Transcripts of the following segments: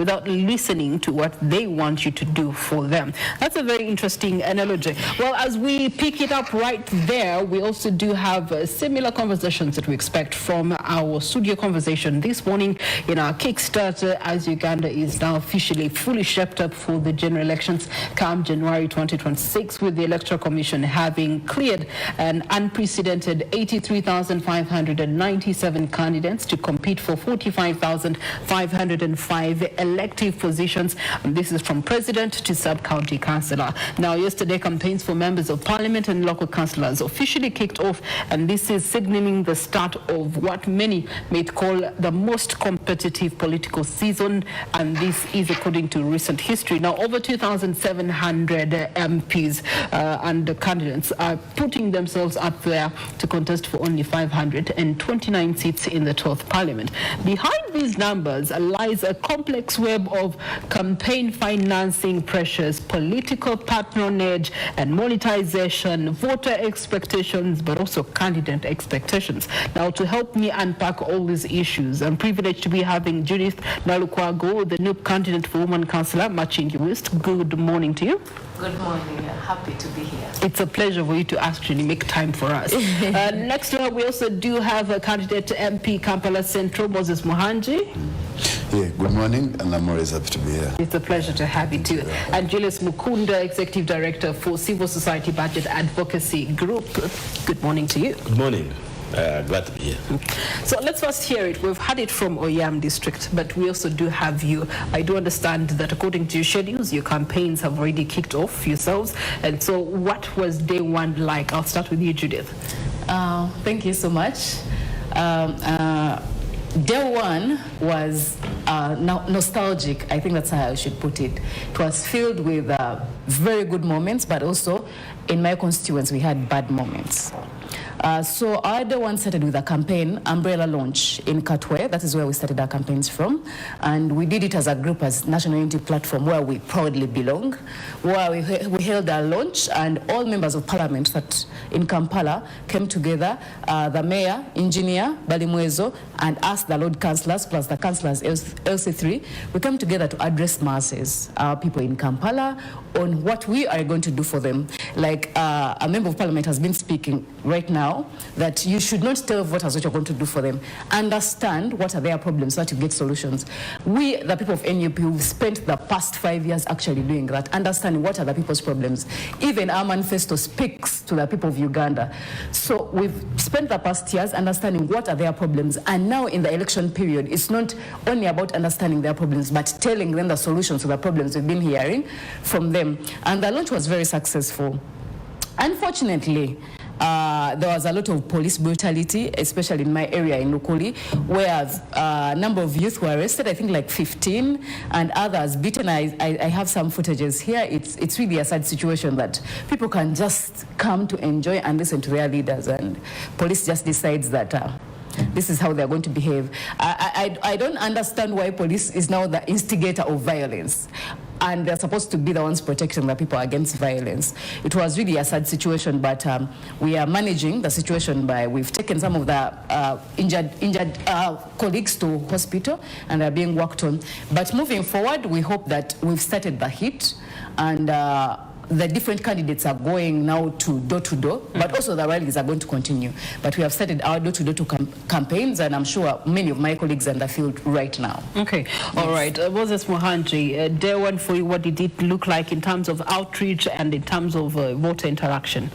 without listening to what they want you to do for them. That's a very interesting analogy. Well, as we pick it up right there, we also do have similar conversations that we expect from our studio conversation this morning in our Kickstarter, as Uganda is now officially fully shaped up for the general elections come January 2026, with the Electoral Commission having cleared an unprecedented 83,597 candidates to compete for 45,505 elective positions. And this is from President to Sub-County Councillor. Now, yesterday, campaigns for members of Parliament and local councillors officially kicked off, and this is signaling the start of what many may call the most competitive political season, and this is according to recent history. Now, over 2,700 MPs and candidates are putting themselves up there to contest for only 529 seats in the 12th Parliament. Behind these numbers lies a complex web of campaign financing pressures, political patronage and monetization, voter expectations, but also candidate expectations. Now, to help me unpack all these issues, I'm privileged to be having Judith Nalukwago, the NUP candidate for Woman Councillor, Makindye West. Good morning to you. Good morning. Happy to be here. It's a pleasure for you to actually make time for us. Next to her, we also do have a candidate to MP Kampala Central, Muhangi. Yeah, good morning, and I'm always happy to be here. It's a pleasure to have you too. And Julius Mukunda, Executive Director for Civil Society Budget Advocacy Group. Good morning to you. Good morning. Glad to be here. So let's first hear it. We've had it from Oyam District, but we also do have you. I do understand that according to your schedules, your campaigns have already kicked off yourselves. And so what was day one like? I'll start with you, Judith. Thank you so much. Day one was nostalgic. I think that's how I should put it. It was filled with very good moments, but also in my constituents, we had bad moments. So our day one started with a campaign umbrella launch in Katwe. That is where we started our campaigns from. And we did it as a group, as National Unity Platform, where we proudly belong, where we held our launch, and all members of parliament that in Kampala came together, the mayor, engineer, Balimwezo, and us, the Lord Councillors, plus the councillors LC3, we came together to address masses, our people in Kampala, on what we are going to do for them. Like a member of parliament has been speaking right now, that you should not tell voters what you're going to do for them. Understand what are their problems so that you get solutions. We, the people of NUP, we've spent the past 5 years actually doing that, understanding what are the people's problems. Even our manifesto speaks to the people of Uganda. So we've spent the past years understanding what are their problems, and now in the election period, it's not only about understanding their problems, but telling them the solutions to the problems we've been hearing from them. And the launch was very successful. Unfortunately, there was a lot of police brutality, especially in my area in Lukuli, where a number of youth were arrested, I think like 15, and others beaten. I have some footages here. It's really a sad situation that people can just come to enjoy and listen to their leaders, and police just decides that this is how they're going to behave. I don't understand why police is now the instigator of violence, and they're supposed to be the ones protecting the people against violence. It was really a sad situation, but we are managing the situation by, we've taken some of the injured colleagues to hospital, and they're being worked on. But moving forward, we hope that we've started the hit, and the different candidates are going now to door, but also the rallies are going to continue. But we have started our door-to-door campaigns, and I'm sure many of my colleagues are in the field right now. Okay, yes. All right. Moses Muhangi, day one for you, what did it look like in terms of outreach and in terms of voter interaction?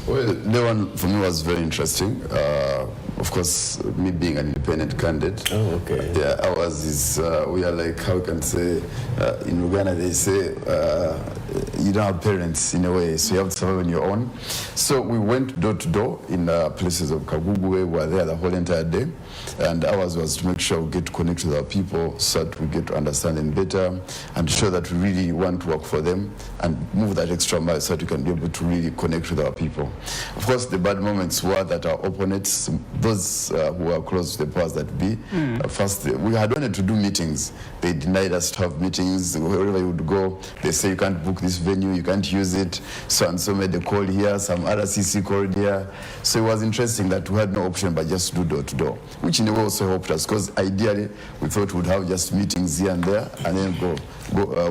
Well, day one for me was very interesting. Of course, me being an independent candidate. Oh, okay. Yeah, ours we are like, how can I say, in Uganda they say, you don't have parents in a way, so you have to survive on your own. So we went door to door in places of Kagugu. We were there the whole entire day, and ours was to make sure we get to connect with our people so that we get to understand them better and show that we really want to work for them and move that extra mile so that we can be able to really connect with our people. Of course, the bad moments were that our opponents, those who were close to the powers that be, first, we had wanted to do meetings. They denied us to have meetings. Wherever you would go, they say you can't book this venue, you can't use it. So and so made a call here, some other CC called here. So it was interesting that we had no option but just do door to door. which in a way also helped us, because ideally we thought we'd have just meetings here and there and then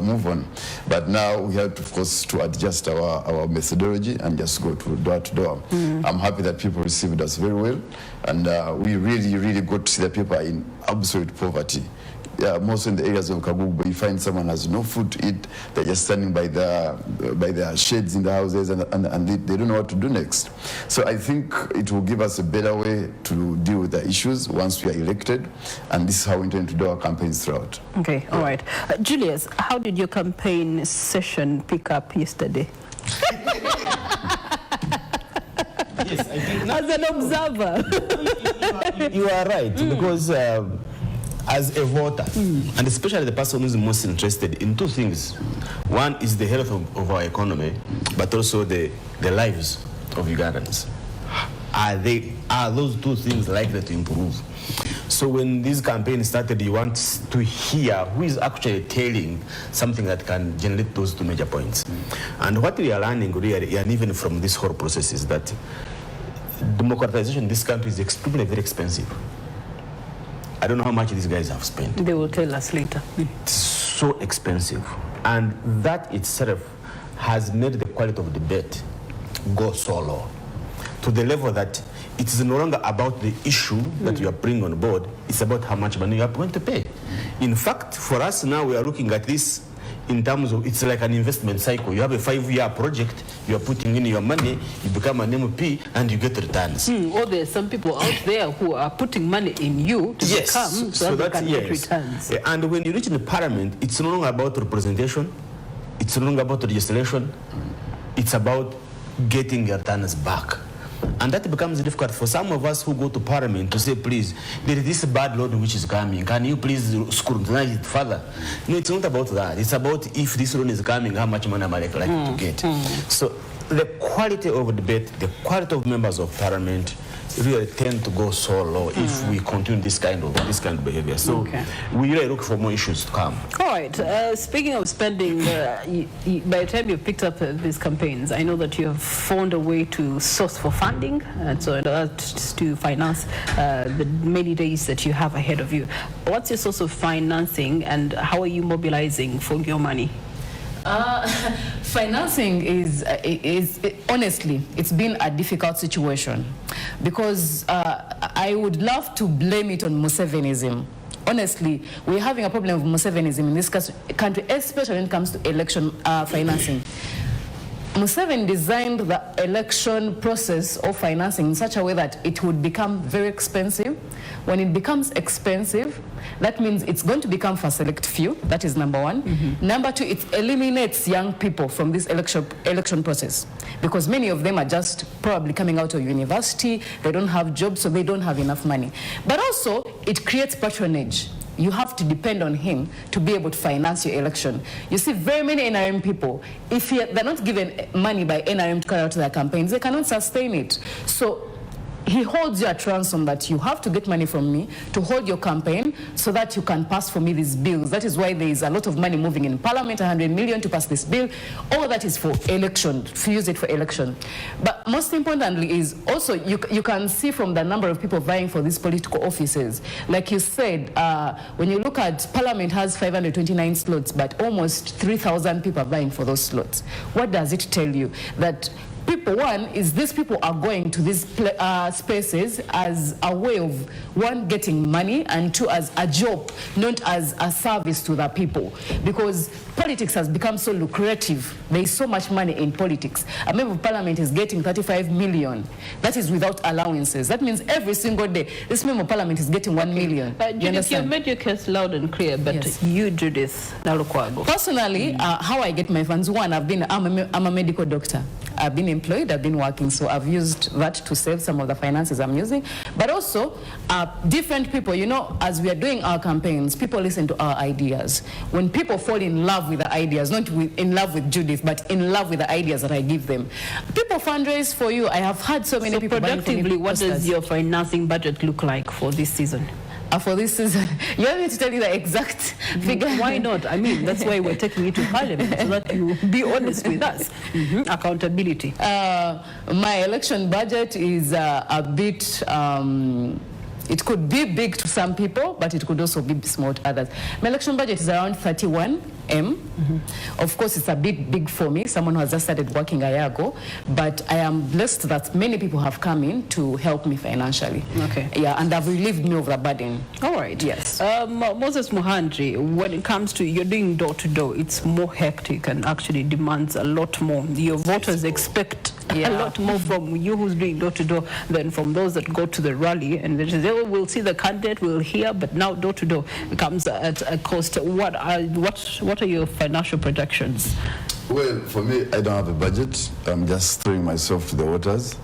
move on. But now we have to, of course, to adjust our methodology and just go to door to door. I'm happy that people received us very well, and we really got to see that people are in absolute poverty. Yeah, most in the areas of Kagugu, you find someone has no food to eat. They're just standing by their sheds in the houses, and they don't know what to do next. So I think it will give us a better way to deal with the issues once we are elected, and this is how we intend to do our campaigns throughout. Okay, all right. Julius, how did your campaign session pick up yesterday? Yes, I think as an observer. you are right, because as a voter, and especially the person who's most interested in two things. One is the health of our economy, but also the lives of Ugandans. Are those two things likely to improve? So when this campaign started, you want to hear who is actually telling something that can generate those two major points. And what we are learning really, and even from this whole process, is that democratization in this country is extremely very expensive. I don't know how much these guys have spent. They will tell us later. It's so expensive. And that itself has made the quality of debate go so low, to the level that it is no longer about the issue that you are bringing on board, it's about how much money you are going to pay. In fact, for us now, we are looking at this in terms of, it's like an investment cycle. You have a 5-year project, you are putting in your money, you become an MP, and you get returns. Or there's some people out there who are putting money in you to become, so that they can get returns. And when you reach in the parliament, it's no longer about representation, it's no longer about legislation, it's about getting your returns back. And that becomes difficult for some of us who go to parliament to say, please, there is this bad loan which is coming. Can you please scrutinize it further? No, it's not about that. It's about if this loan is coming, how much money am I likely to get? So the quality of debate, the quality of members of parliament really tend to go so low if we continue this kind of behavior. So we really look for more issues to come. All right. Speaking of spending, by the time you picked up these campaigns, I know that you have found a way to source for funding, and so to finance the many days that you have ahead of you. What's your source of financing, and how are you mobilizing for your money? Financing is honestly, it's been a difficult situation, because I would love to blame it on Musevenism. Honestly, we're having a problem with Musevenism in this country, especially when it comes to election financing. Museveni designed the election process of financing in such a way that it would become very expensive. When it becomes expensive, that means it's going to become for a select few. That is number one. Number two, it eliminates young people from this election process, because many of them are just probably coming out of university. They don't have jobs, so they don't have enough money. But also, it creates patronage. You have to depend on him to be able to finance your election. You see, very many NRM people, if they're not given money by NRM to carry out their campaigns, they cannot sustain it. So he holds you at ransom that you have to get money from me to hold your campaign so that you can pass for me these bills. That is why there is a lot of money moving in Parliament, 100 million to pass this bill. All that is for election, to use it for election. But most importantly is also, you can see from the number of people vying for these political offices. Like you said, when you look at Parliament has 529 slots, but almost 3,000 people are vying for those slots. What does it tell you? That people, one, is these people are going to these spaces as a way of, one, getting money, and two, as a job, not as a service to the people. Because politics has become so lucrative. There is so much money in politics. A member of parliament is getting 35 million. That is without allowances. That means every single day, this member of parliament is getting 1 million. Judith, you've made your case loud and clear, but yes. You, Judith Nalukwago. Personally, how I get my funds, one, I'm a medical doctor. I've been employed, I've been working, so I've used that to save some of the finances I'm using. But also, different people, you know, as we are doing our campaigns, people listen to our ideas. When people fall in love with the ideas, not in love with Judith, but in love with the ideas that I give them, people fundraise for you. I have had so many people. Productively, what does your financing budget look like for this season? For this season, you want me to tell you the exact figure? Why not? I mean, that's why we're taking it to Parliament, so that you be honest with us. Accountability. My election budget is a bit It could be big to some people, but it could also be small to others. My election budget is around 31 M. Of course, it's a big for me, someone who has just started working a year ago, but I am blessed that many people have come in to help me financially. Okay. Yeah, and they've relieved me of the burden. All right. Yes. Moses Muhangi, when it comes to you're doing door-to-door, it's more hectic and actually demands a lot more. Your voters expect a lot more from you who's doing door-to-door than from those that go to the rally. And they say, oh, we'll see the candidate, we'll hear, but now door-to-door comes at a cost. What are your financial projections? Well, for me, I don't have a budget. I'm just throwing myself to the waters.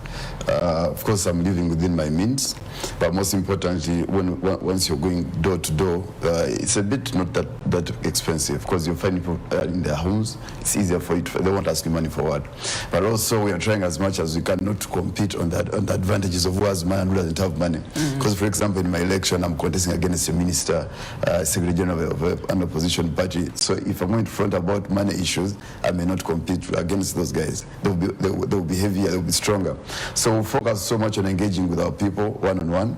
Of course, I'm living within my means, but most importantly, once you're going door to door, it's a bit not that expensive because you find people in their homes. It's easier for you. They won't ask you money for what. But also, we are trying as much as we can not to compete on the advantages of who has money and who doesn't have money. Because, for example, in my election, I'm contesting against a minister, Secretary General of an opposition party. So if I'm going to front about money issues, I may not compete against those guys. They'll be heavier, they'll be stronger. So we focus so much on engaging with our people one-on-one.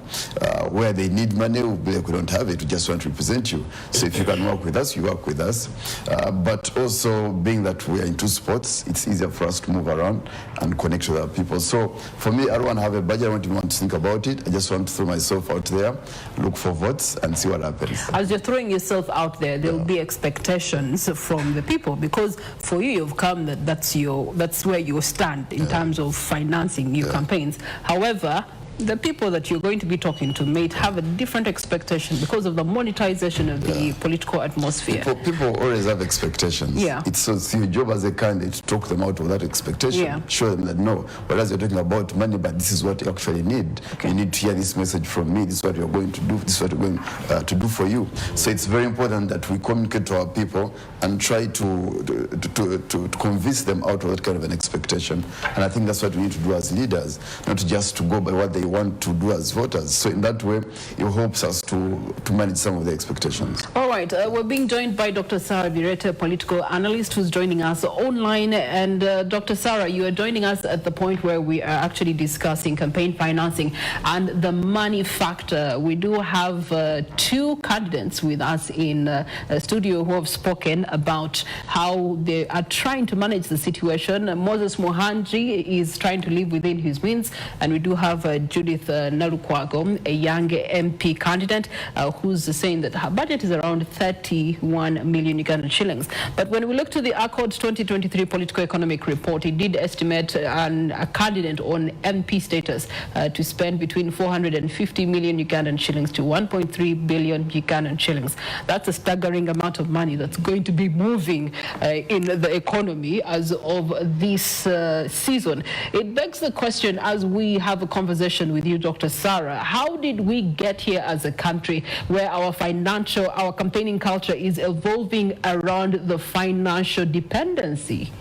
Where they need money, we'll be like, we don't have it, we just want to represent you. So if you can work with us, you work with us. But also, being that we are in two spots, it's easier for us to move around and connect with our people. So for me, I don't want to have a budget, I don't even want to think about it. I just want to throw myself out there, look for votes, and see what happens. As you're throwing yourself out there, there will be expectations from the people, because for you, you've come that's where you stand in terms of financing your campaigns. However, the people that you're going to be talking to may have a different expectation because of the monetization of the political atmosphere. People always have expectations. Yeah. It's your job as a candidate to talk them out of that expectation. Yeah. Show them that no, whereas you're talking about money, but this is what you actually need. Okay. You need to hear this message from me. This is what you're going to do. This is what we're going to do for you. So it's very important that we communicate to our people and try to convince them out of that kind of an expectation. And I think that's what we need to do as leaders, not just to go by what they want to do as voters. So in that way, it helps us to manage some of the expectations. All right, we're being joined by Dr. Sarah Bireete, a political analyst who's joining us online. And Dr. Sarah, you are joining us at the point where we are actually discussing campaign financing and the money factor. We do have two candidates with us in a studio who have spoken about how they are trying to manage the situation. Moses Muhangi is trying to live within his means, and we do have Judith Nalukwago, a young MP candidate, who's saying that her budget is around 31 million Ugandan shillings. But when we look to the Accord's 2023 Political Economic Report, it did estimate a candidate on MP status to spend between 450 million Ugandan shillings to 1.3 billion Ugandan shillings. That's a staggering amount of money that's going to be moving in the economy as of this season. It begs the question, as we have a conversation with you, Dr. Sarah, how did we get here as a country where our campaigning culture is evolving around the financial dependency?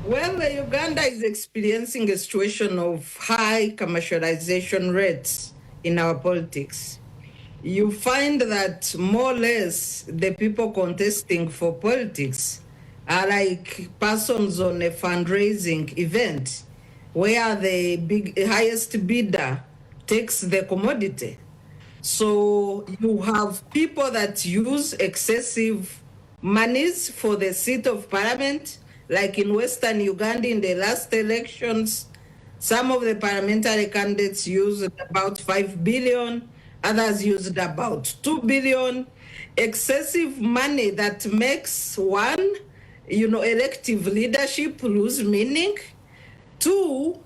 Well, Uganda is experiencing a situation of high commercialization rates in our politics. You find that more or less the people contesting for politics are like persons on a fundraising event where the highest bidder takes the commodity. So you have people that use excessive monies for the seat of parliament, like in Western Uganda in the last elections. Some of the parliamentary candidates used about 5 billion, others used about 2 billion. Excessive money that makes one, elective leadership lose meaning. Two,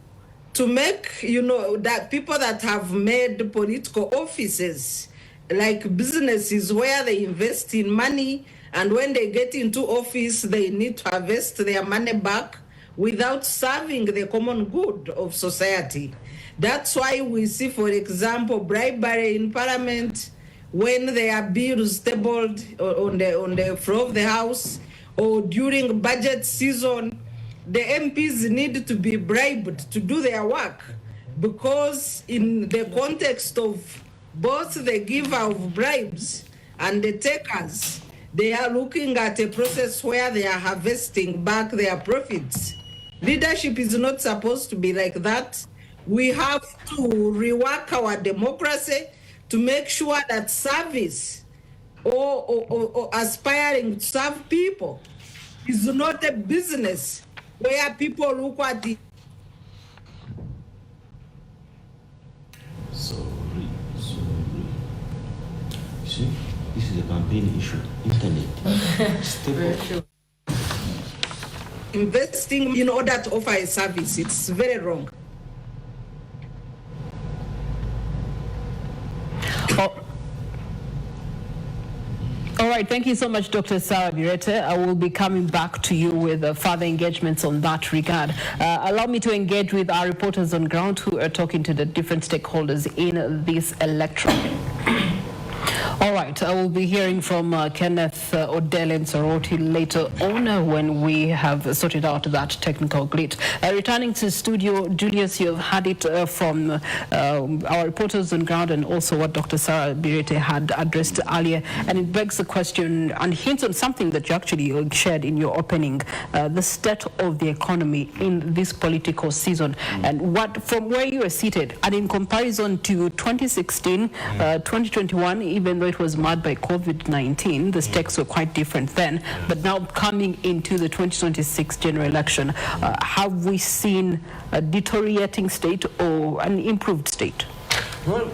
to make, that people that have made political offices, like businesses where they invest in money, and when they get into office, they need to harvest their money back without serving the common good of society. That's why we see, for example, bribery in parliament when there are bills tabled on the floor of the House, or during budget season. The MPs need to be bribed to do their work, because in the context of both the giver of bribes and the takers, they are looking at a process where they are harvesting back their profits. Leadership is not supposed to be like that, We have to rework our democracy to make sure that service or aspiring to serve people is not a business where people look at the Sorry. See, this is a campaign issue. Internet. Stable. investing in order to offer a service. It's very wrong. All right, thank you so much, Dr. Sarah Bireete. I will be coming back to you with further engagements on that regard. Allow me to engage with our reporters on ground who are talking to the different stakeholders in this election. All right, I will be hearing from Kenneth Odell and Soroti later on when we have sorted out that technical glitch. Returning to studio, Julius, you've had it from our reporters on ground and also what Dr. Sarah Bireete had addressed earlier, and it begs the question and hints on something that you actually shared in your opening, the state of the economy in this political season, and what, from where you are seated, and in comparison to 2016, 2021, even though it was marred by COVID-19, the stakes were quite different then, but now coming into the 2026 general election, have we seen a deteriorating state or an improved state? Well,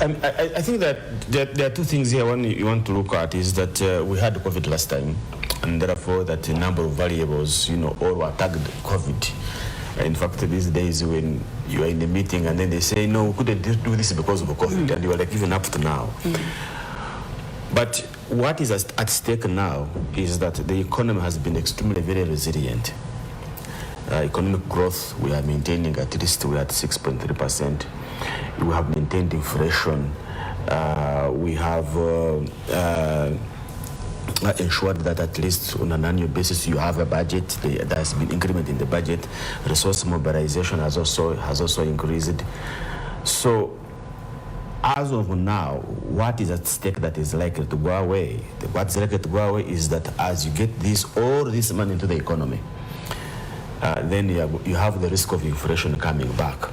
I think that there are two things here. One you want to look at is that we had COVID last time, and therefore that a number of variables, all were tagged COVID. In fact, these days when you are in a meeting and then they say, no, we couldn't do this because of COVID, and you are like, even up to now. But what is at stake now is that the economy has been extremely very resilient. Economic growth, we are maintaining, at least we are at 6.3%. We have maintained inflation. We have ensured that at least on an annual basis you have a budget. There has been increment in the budget. Resource mobilization has also increased. So as of now, what is at stake that is likely to go away? What's likely to go away is that as you get all this money into the economy, then you have the risk of inflation coming back.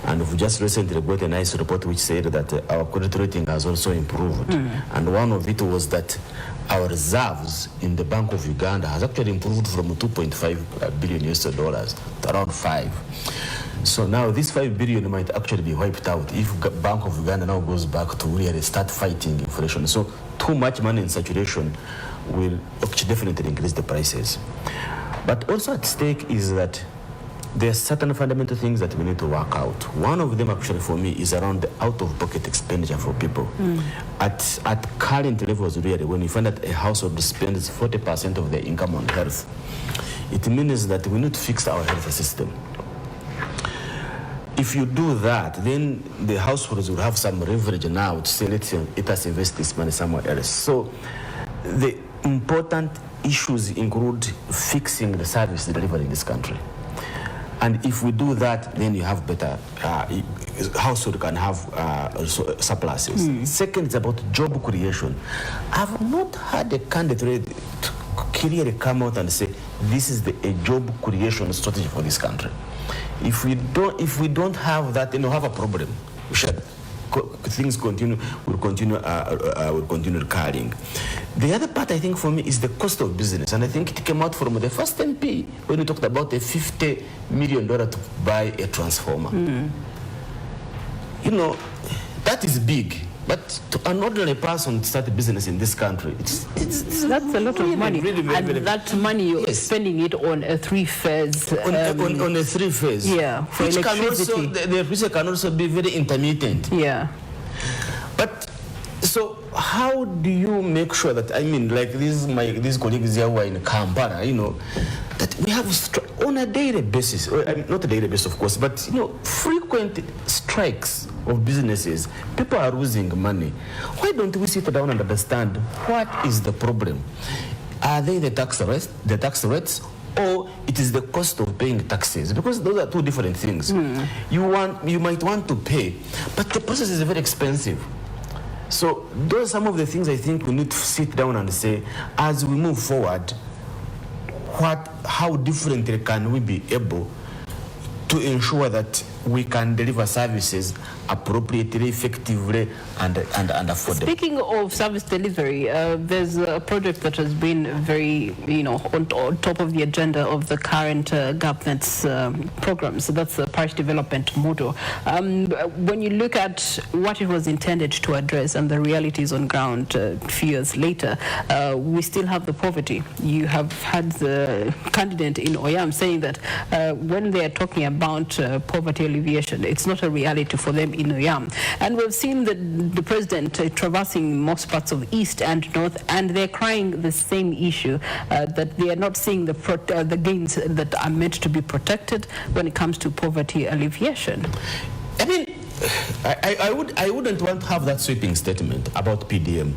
And we've just recently got a nice report which said that our credit rating has also improved. And one of it was that our reserves in the Bank of Uganda has actually improved from 2.5 billion US dollars to around 5. So now this 5 billion might actually be wiped out if Bank of Uganda now goes back to really start fighting inflation. So too much money in circulation will definitely increase the prices. But also at stake is that there are certain fundamental things that we need to work out. One of them actually for me is around the out-of-pocket expenditure for people. At current levels really, when you find that a household spends 40% of their income on health, it means that we need to fix our health system. If you do that, then the households will have some leverage now to say, let us invest this money somewhere else. So the important issues include fixing the service delivery in this country. And if we do that, then you have better, household can have surpluses. Second, it's about job creation. I've not had a candidate clearly come out and say, this is a job creation strategy for this country. If we don't have that, then we'll have a problem. Things will continue recurring. The other part, I think, for me, is the cost of business. And I think it came out from the first MP when we talked about a $50 million to buy a transformer. That is big. But to an ordinary person to start a business in this country, it's that's a lot of money. Really, and that money you're spending it on a three-phase. On a three-phase. Yeah, for which electricity. Can also, the electricity can also be very intermittent. Yeah. But so how do you make sure that, like these colleagues here who are in Kampala, that we have on a daily basis, not a daily basis of course, but frequent strikes of businesses. People are losing money. Why don't we sit down and understand what is the problem? Are they the tax rates, or it is the cost of paying taxes? Because those are two different things. You might want to pay, but the process is very expensive. So those are some of the things I think we need to sit down and say, as we move forward, how differently can we be able to ensure that we can deliver services appropriately, effectively, and affordably. Speaking of service delivery, there's a project that has been very, on top of the agenda of the current government's programs. So that's the parish development model. When you look at what it was intended to address and the realities on ground a few years later, we still have the poverty. You have had the candidate in Oyam saying that when they are talking about poverty alleviation, it's not a reality for them in Oyam. And we've seen the president traversing most parts of East and North, and they're crying the same issue, that they are not seeing the gains that are meant to be protected when it comes to poverty alleviation. I mean, I wouldn't want to have that sweeping statement about PDM.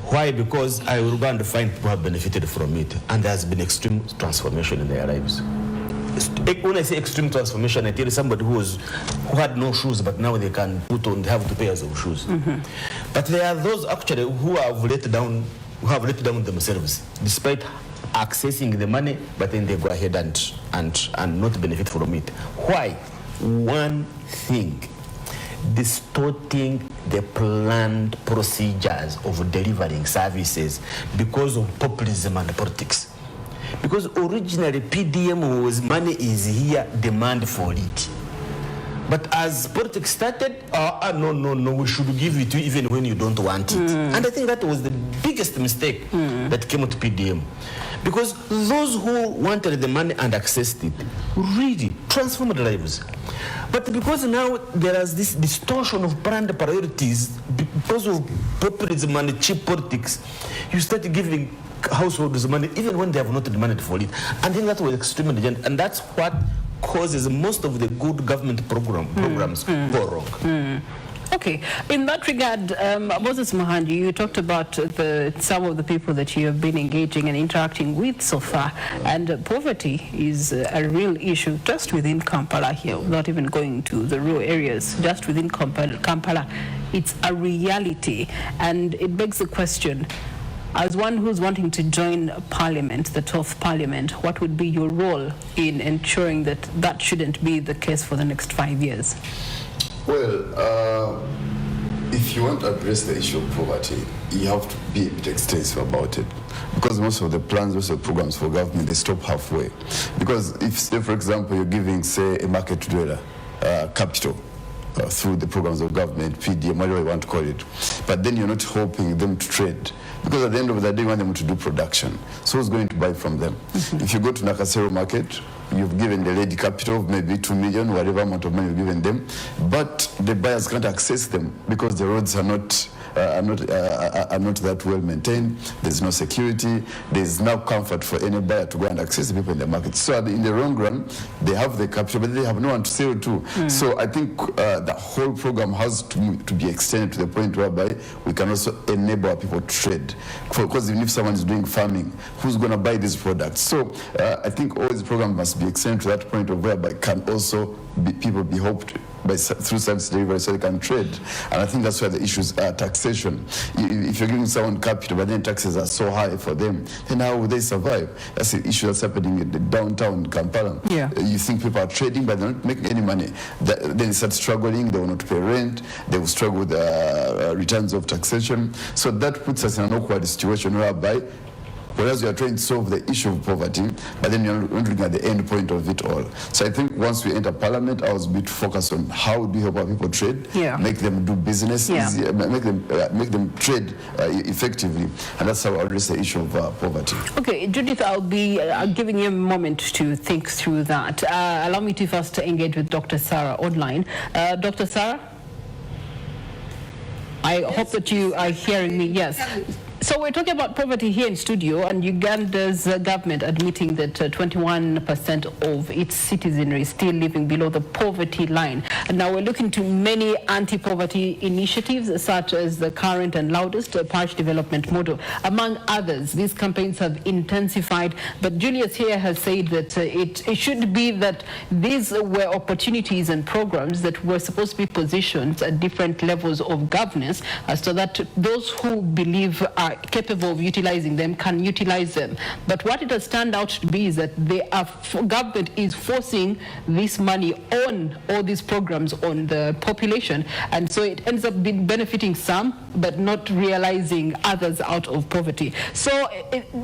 Why? Because I will go and find people have benefited from it, and there has been extreme transformation in their lives. When I say extreme transformation, I tell you somebody who had no shoes, but now they can put on, they have 2 pairs of shoes. But there are those actually who have let down themselves, despite accessing the money, but then they go ahead and not benefit from it. Why? One thing: distorting the planned procedures of delivering services because of populism and politics. Because originally PDM was money is here, demand for it. But as politics started, no, we should give it to you even when you don't want it. And I think that was the biggest mistake that came to PDM. Because those who wanted the money and accessed it really transformed lives. But because now there is this distortion of brand priorities because of populism and cheap politics, you start giving households money even when they have not demanded for it. I think that was extremely urgent, and that's what causes most of the good government programs go wrong. Okay, in that regard, Moses Muhangi, you talked about some of the people that you have been engaging and interacting with so far, and poverty is a real issue just within Kampala here, not even going to the rural areas, just within Kampala. It's a reality, and it begs the question, as one who's wanting to join Parliament, the 12th Parliament, what would be your role in ensuring that that shouldn't be the case for the next 5 years? Well, if you want to address the issue of poverty, you have to be a bit extensive about it. Because most of the plans, most of the programs for government, they stop halfway. Because if, say, for example, you're giving, say, a market dweller capital, through the programs of government, PDM, whatever you want to call it. But then you're not helping them to trade. Because at the end of the day, you want them to do production. So who's going to buy from them? If you go to Nakasero market, you've given the lady capital of maybe 2 million, whatever amount of money you've given them, but the buyers can't access them because the roads are not that well maintained. There's no security. There's no comfort for any buyer to go and access the people in the market. So in the long run, they have the capital, but they have no one to sell to. So I think the whole program has to be extended to the point whereby we can also enable our people to trade. Because even if someone is doing farming, who's going to buy these products? So I think all these programs must be extended to that point of whereby can also people be helped through service delivery so they can trade. And I think that's where the issues are taxation. If you're giving someone capital, but then taxes are so high for them, then how will they survive? That's the issue that's happening in the downtown Kampala. Yeah. You think people are trading, but they're not making any money. Then they start struggling, they will not pay rent, they will struggle with returns of taxation. So that puts us in an awkward situation whereby whereas you are trying to solve the issue of poverty, but then you're not looking at the end point of it all. So I think once we enter Parliament, I was a bit focused on how do we help our people trade, make them do business easier, make them trade effectively, and that's how I address the issue of poverty. Okay, Judith, I'll be giving you a moment to think through that. Allow me to first engage with Dr. Sarah online. Dr. Sarah? I hope that you are hearing me. Yes. So we're talking about poverty here in studio, and Uganda's government admitting that 21% of its citizenry is still living below the poverty line. And now we're looking to many anti-poverty initiatives, such as the current and loudest parish development model. Among others, these campaigns have intensified, but Julius here has said that it should be that these were opportunities and programs that were supposed to be positioned at different levels of governance, so that those who believe are are capable of utilizing them can utilize them. But what it has turned out to be is that government is forcing this money on all these programs on the population, and so it ends up benefiting some but not realizing others out of poverty. So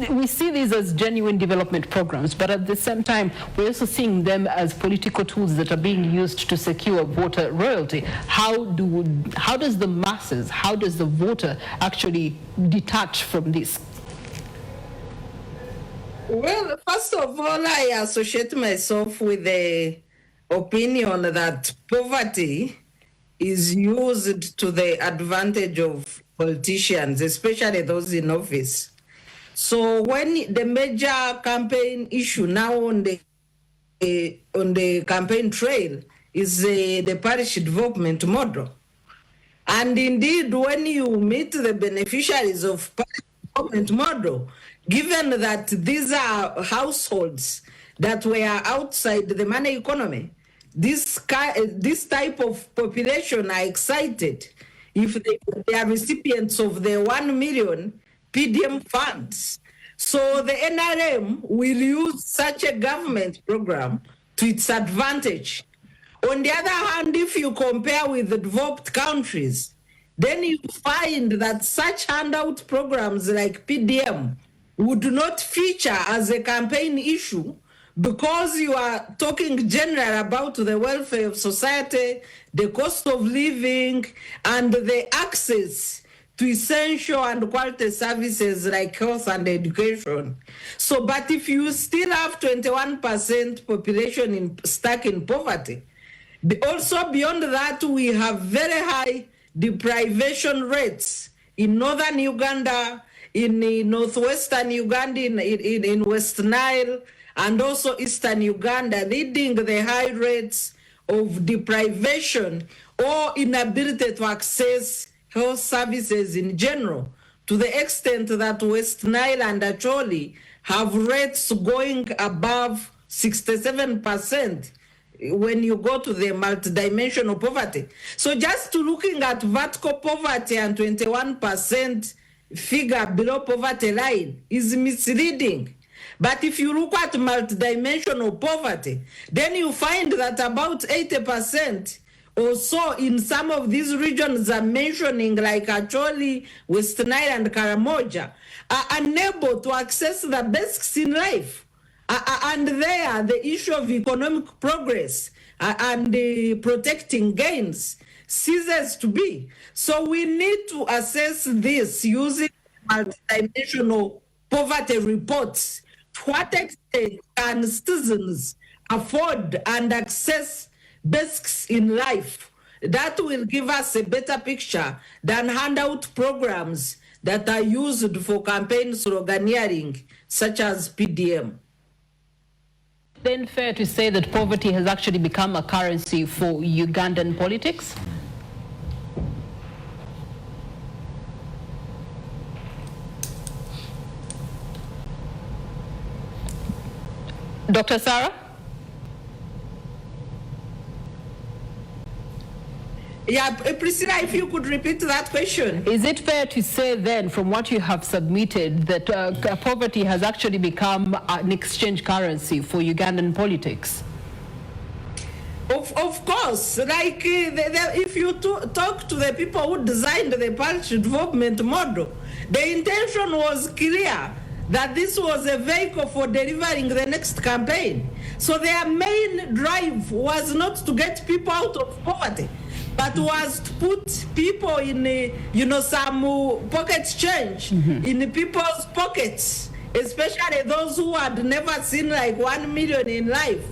we see these as genuine development programs, but at the same time we're also seeing them as political tools that are being used to secure voter loyalty. How does the masses, how does the voter actually detach from this? Well, first of all, I associate myself with the opinion that poverty is used to the advantage of politicians, especially those in office. So when the major campaign issue now on the campaign trail is the parish development model. And indeed, when you meet the beneficiaries of parish development model, given that these are households that were outside the money economy, this type of population are excited if they are recipients of the 1 million PDM funds. So the NRM will use such a government program to its advantage. On the other hand, if you compare with the developed countries, then you find that such handout programs like PDM would not feature as a campaign issue, because you are talking general about the welfare of society, the cost of living, and the access to essential and quality services like health and education. So, but if you still have 21% population stuck in poverty, also beyond that, we have very high deprivation rates in northern Uganda, in northwestern Uganda, in West Nile, and also eastern Uganda, leading the high rates of deprivation or inability to access health services in general, to the extent that West Nile and Acholi have rates going above 67% when you go to the multidimensional poverty. So just looking at vertical poverty and 21% figure below poverty line is misleading. But if you look at multidimensional poverty, then you find that about 80% or so in some of these regions I'm mentioning, like Acholi, West Nile, and Karamoja, are unable to access the basics in life. And there, the issue of economic progress and protecting gains ceases to be. So we need to assess this using multidimensional poverty reports. To what extent can citizens afford and access basics in life? That will give us a better picture than handout programs that are used for campaign sloganeering, such as PDM. Then fair to say that poverty has actually become a currency for Ugandan politics? Dr. Sarah? Yeah, Priscilla, if you could repeat that question. Is it fair to say then, from what you have submitted, that poverty has actually become an exchange currency for Ugandan politics? Of course, like if you talk to the people who designed the parish development model, the intention was clear that this was a vehicle for delivering the next campaign. So their main drive was not to get people out of poverty, but was to put people in, some pocket change in people's pockets, especially those who had never seen like 1 million in life.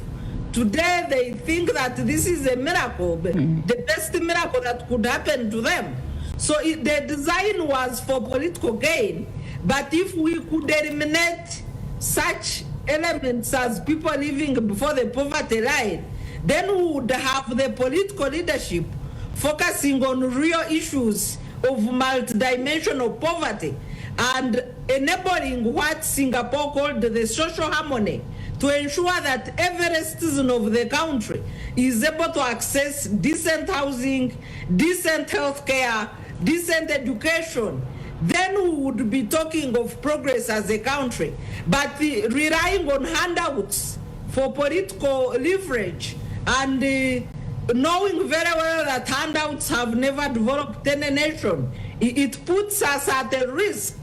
Today they think that this is a miracle, the best miracle that could happen to them. So the design was for political gain, but if we could eliminate such elements as people living before the poverty line, then we would have the political leadership focusing on real issues of multidimensional poverty and enabling what Singapore called the social harmony, to ensure that every citizen of the country is able to access decent housing, decent health care, decent education, then we would be talking of progress as a country. But relying on handouts for political leverage and knowing very well that handouts have never developed any nation, it puts us at a risk.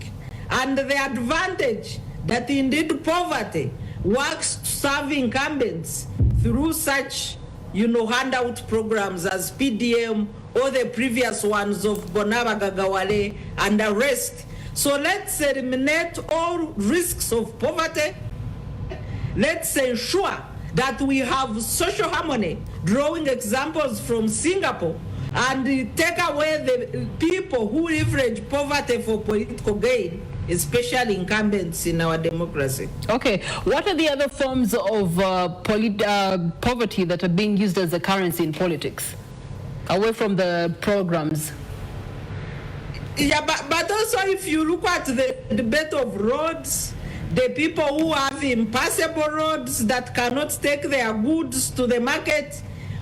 And the advantage that indeed poverty works to serve incumbents through such, handout programs as PDM or the previous ones of Bonaba Gagawale and the rest. So let's eliminate all risks of poverty. Let's ensure that we have social harmony, drawing examples from Singapore, and take away the people who leverage poverty for political gain, especially incumbents in our democracy. Okay, what are the other forms of poverty that are being used as a currency in politics, away from the programs? Yeah, but also if you look at the debate of roads, the people who have impassable roads that cannot take their goods to the market,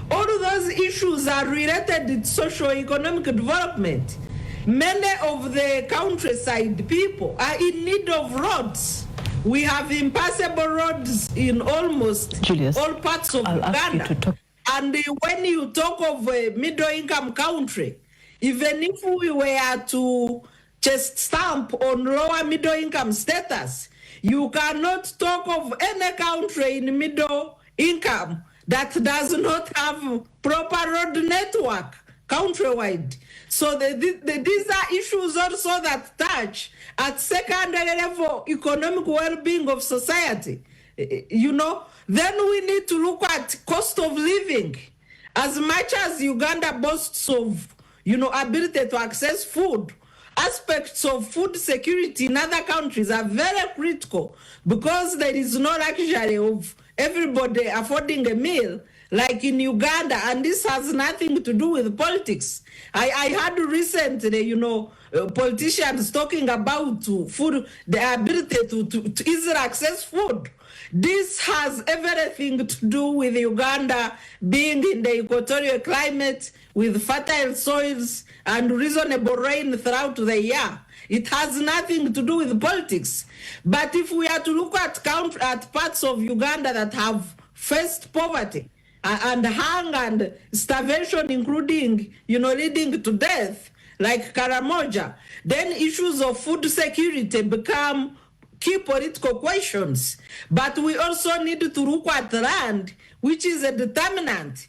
all of those issues are related to socio-economic development. Many of the countryside people are in need of roads. We have impassable roads in almost Julius, all parts of Uganda. And when you talk of a middle-income country, even if we were to just stamp on lower middle-income status, you cannot talk of any country in middle income that does not have proper road network countrywide. So these are issues also that touch at secondary level economic well-being of society. Then we need to look at cost of living. As much as Uganda boasts of, ability to access food, aspects of food security in other countries are very critical because there is no luxury of everybody affording a meal like in Uganda, and this has nothing to do with politics. I heard recently, politicians talking about food, the ability to easily access food. This has everything to do with Uganda being in the equatorial climate with fertile soils and reasonable rain throughout the year. It has nothing to do with politics. But if we are to look at parts of Uganda that have faced poverty and hunger and starvation, including, leading to death, like Karamoja, then issues of food security become key political questions. But we also need to look at land, which is a determinant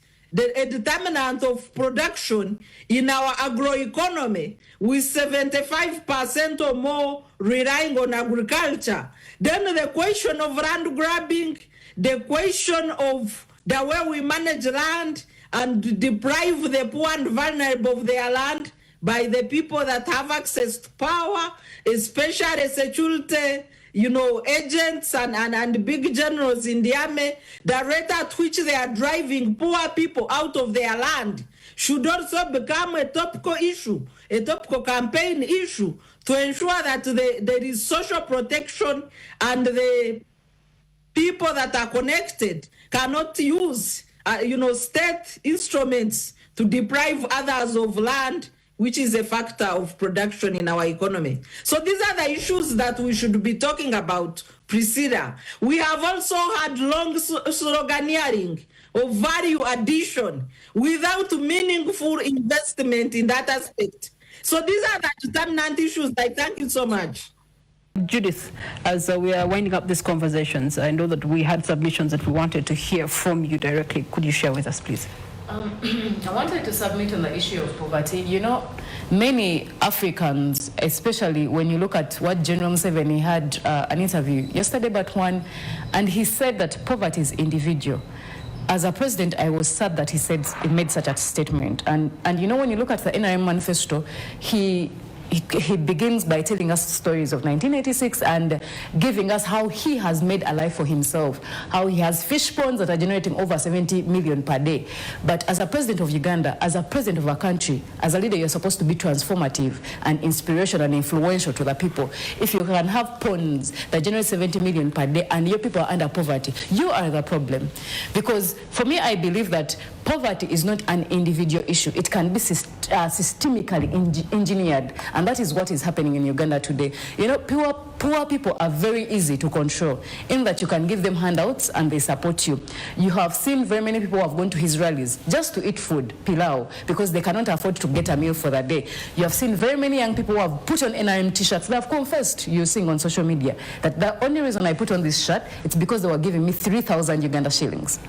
of production in our agroeconomy, with 75% or more relying on agriculture. Then the question of land grabbing, the question of the way we manage land and deprive the poor and vulnerable of their land by the people that have access to power, especially security, agents and big generals in the army, the rate at which they are driving poor people out of their land should also become a topical issue, a topical campaign issue to ensure that there is social protection and the people that are connected cannot use, state instruments to deprive others of land, which is a factor of production in our economy. So these are the issues that we should be talking about, Priscilla. We have also had long sloganeering of value addition without meaningful investment in that aspect. So these are the determinant issues. I thank you so much. Judith, as we are winding up these conversations, I know that we had submissions that we wanted to hear from you directly. Could you share with us, please? I wanted to submit on the issue of poverty. Many Africans, especially when you look at what General Museveni had an interview yesterday but one, and he said that poverty is individual. As a president, I was sad that he made such a statement. And when you look at the NRM manifesto, he begins by telling us stories of 1986 and giving us how he has made a life for himself, how he has fish ponds that are generating over 70 million per day. But as a president of Uganda, as a president of a country, as a leader, you're supposed to be transformative and inspirational and influential to the people. If you can have ponds that generate 70 million per day and your people are under poverty, you are the problem. Because for me, I believe that poverty is not an individual issue. It can be systemically engineered, and that is what is happening in Uganda today. You know, poor people are very easy to control, in that you can give them handouts and they support you. You have seen very many people who have gone to Israelis just to eat food, pilau, because they cannot afford to get a meal for the day. You have seen very many young people who have put on NRM t-shirts. They have confessed, you're seeing on social media, that the only reason I put on this shirt, it's because they were giving me 3,000 Uganda shillings.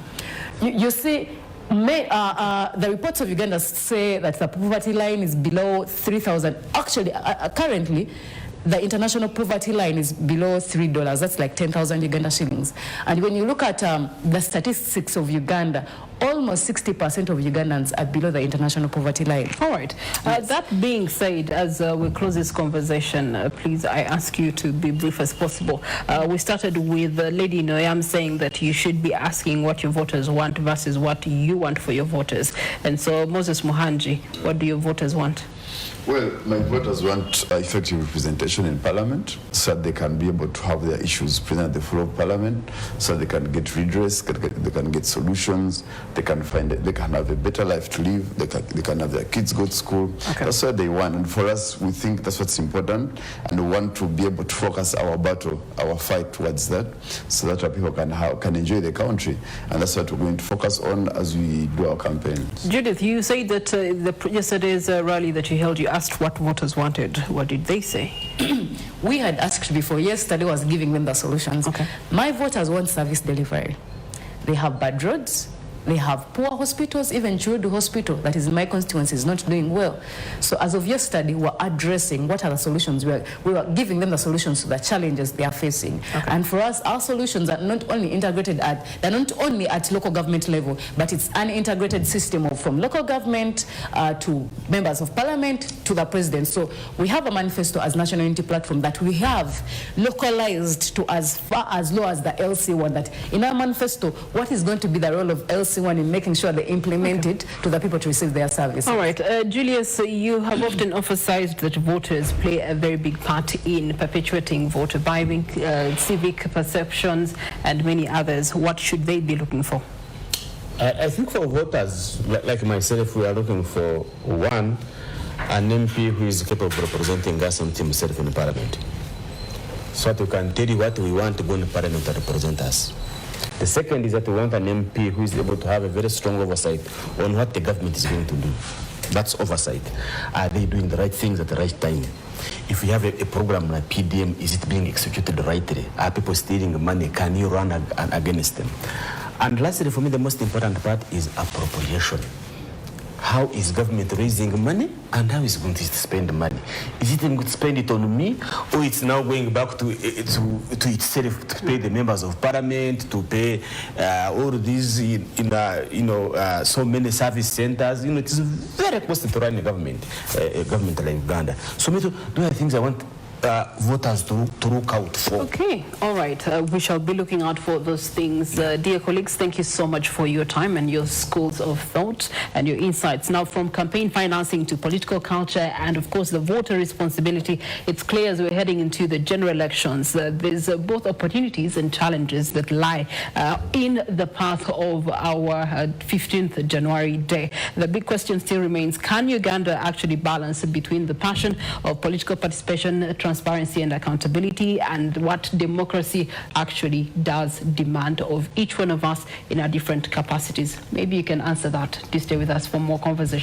You see, the reports of Uganda say that the poverty line is below 3,000. Actually, currently, the international poverty line is below $3. That's like 10,000 Uganda shillings. And when you look at the statistics of Uganda, almost 60% of Ugandans are below the international poverty line. All right. Yes. That being said, as we close this conversation, please, I ask you to be brief as possible. We started with Lady Noyam saying that you should be asking what your voters want versus what you want for your voters. And so, Moses Muhangi, what do your voters want? Well, my voters want effective representation in Parliament, so that they can be able to have their issues presented at the floor of Parliament, so they can get redress, they can get solutions, they can have a better life to live, they can have their kids go to school. Okay. That's what they want, and for us, we think that's what's important, and we want to be able to focus our battle, our fight towards that, so that our people can enjoy the country, and that's what we're going to focus on as we do our campaign. Judith, you said that yesterday's rally that you held, you asked what voters wanted. What did they say? We had asked before. Yesterday was giving them the solutions. Okay. My voters want service delivery. They have bad roads. They have poor hospitals. Even Children's Hospital, that is in my constituency, is not doing well. So as of yesterday, we're addressing what are the solutions. We were giving them the solutions to the challenges they are facing. Okay. And for us, our solutions are not only integrated they're not only at local government level, but it's an integrated system from local government to members of parliament to the president. So we have a manifesto as National Unity Platform that we have localized to as far as low as the LC1, that in our manifesto, what is going to be the role of LC1 in making sure they implement it to the people to receive their services. All right. Julius, you have often emphasized that voters play a very big part in perpetuating voter buying, civic perceptions, and many others. What should they be looking for? I think for voters, like myself, we are looking for one, an MP who is capable of representing us and himself in Parliament. So that we can tell you what we want to go in Parliament to represent us. The second is that we want an MP who is able to have a very strong oversight on what the government is going to do. That's oversight. Are they doing the right things at the right time? If we have a program like PDM, is it being executed rightly? Are people stealing money? Can you run against them? And lastly, for me, the most important part is appropriation. How is government raising money and how is it going to spend money? Is it going to spend it on me, or it's now going back to itself to pay the members of parliament, to pay all these so many service centers? You know, it's very costly to run a government like Uganda. So those are things I want voters to look out for. Okay, all right. We shall be looking out for those things. Dear colleagues, thank you so much for your time and your schools of thought and your insights. Now, from campaign financing to political culture and, of course, the voter responsibility, it's clear as we're heading into the general elections, there's both opportunities and challenges that lie in the path of our 15th January day. The big question still remains, can Uganda actually balance between the passion of political participation, transparency and accountability, and what democracy actually does demand of each one of us in our different capacities? Maybe you can answer that. Do stay with us for more conversation.